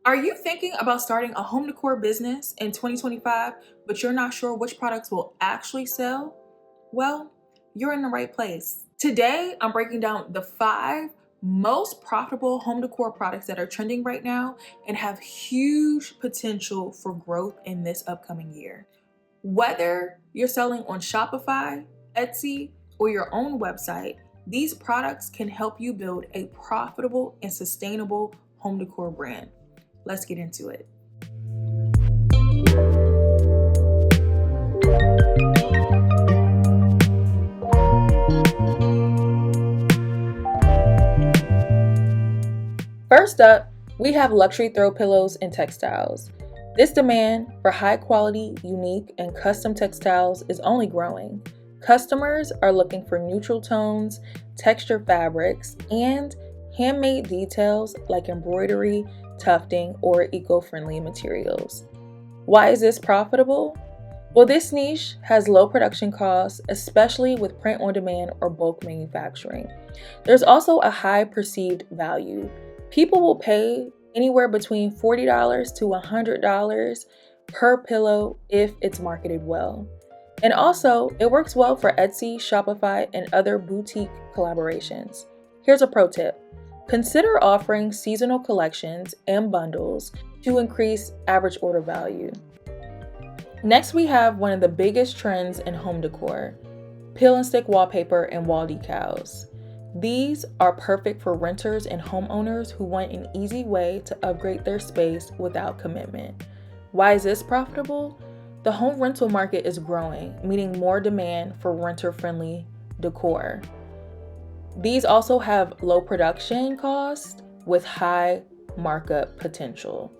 Are you thinking about starting a home decor business in 2025, but you're not sure which products will actually sell? Well, you're in the right place. Today, I'm breaking down the 5 most profitable home decor products that are trending right now and have huge potential for growth in this upcoming year. Whether you're selling on Shopify, Etsy, or your own website, these products can help you build a profitable and sustainable home decor brand. Let's get into it. First up, we have luxury throw pillows and textiles. This demand for high quality, unique, and custom textiles is only growing. Customers are looking for neutral tones, texture fabrics, and handmade details like embroidery, tufting, or eco-friendly materials. Why is this profitable? Well, this niche has low production costs, especially with print on demand or bulk manufacturing. There's also a high perceived value. People will pay anywhere between $40 to $100 per pillow if it's marketed well. And also, it works well for Etsy, Shopify, and other boutique collaborations. Here's a pro tip. Consider offering seasonal collections and bundles to increase average order value. Next, we have one of the biggest trends in home decor, peel and stick wallpaper and wall decals. These are perfect for renters and homeowners who want an easy way to upgrade their space without commitment. Why is this profitable? The home rental market is growing, meaning more demand for renter-friendly decor. These also have low production costs with high markup potential.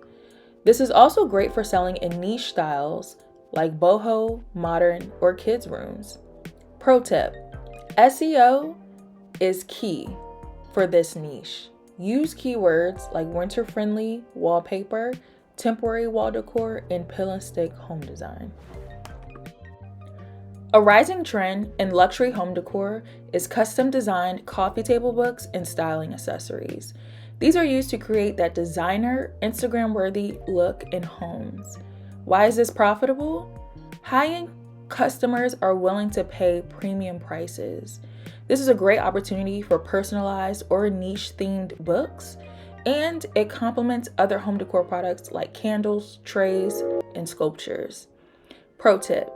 This is also great for selling in niche styles like boho, modern, or kids' rooms. Pro tip, SEO is key for this niche. Use keywords like winter-friendly wallpaper, temporary wall decor, and peel and stick home design. A rising trend in luxury home decor is custom designed coffee table books and styling accessories. These are used to create that designer, Instagram-worthy look in homes. Why is this profitable? High-end customers are willing to pay premium prices. This is a great opportunity for personalized or niche-themed books, and it complements other home decor products like candles, trays, and sculptures. Pro tip,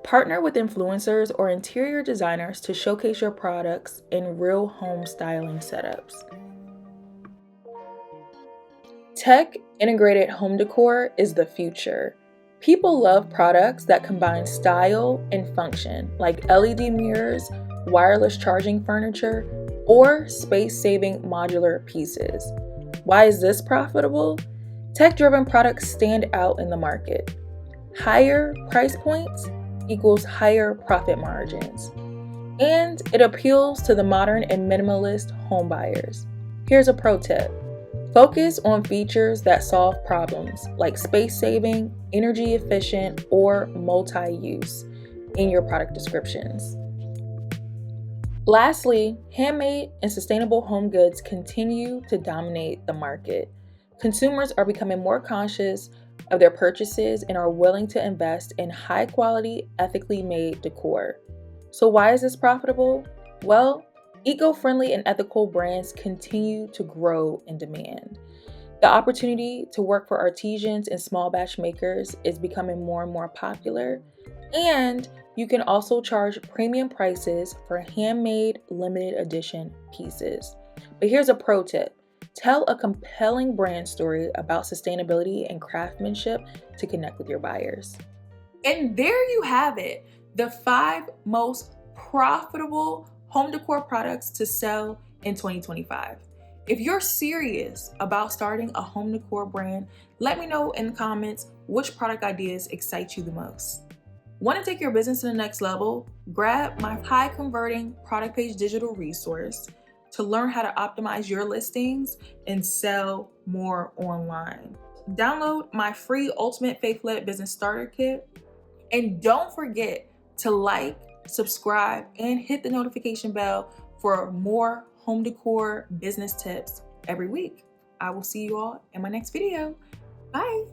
partner with influencers or interior designers to showcase your products in real home styling setups. Tech integrated home decor is the future. People love products that combine style and function, like LED mirrors, wireless charging furniture, or space-saving modular pieces. Why is this profitable? Tech-driven products stand out in the market. Higher price points equals higher profit margins. And it appeals to the modern and minimalist home buyers. Here's a pro tip. Focus on features that solve problems like space-saving, energy efficient, or multi-use in your product descriptions. Lastly, handmade and sustainable home goods continue to dominate the market. Consumers are becoming more conscious of their purchases and are willing to invest in high-quality, ethically made decor. So why is this profitable? Well, eco-friendly and ethical brands continue to grow in demand. The opportunity to work for artisans and small batch makers is becoming more and more popular, and you can also charge premium prices for handmade limited edition pieces. But here's a pro tip. Tell a compelling brand story about sustainability and craftsmanship to connect with your buyers. And there you have it, the 5 most profitable home decor products to sell in 2025. If you're serious about starting a home decor brand, let me know in the comments which product ideas excite you the most. Want to take your business to the next level? Grab my high converting product page digital resource to learn how to optimize your listings and sell more online. Download my free Ultimate Faith-Led Business Starter Kit. And don't forget to like, subscribe, and hit the notification bell for more home decor business tips every week. I will see you all in my next video. Bye.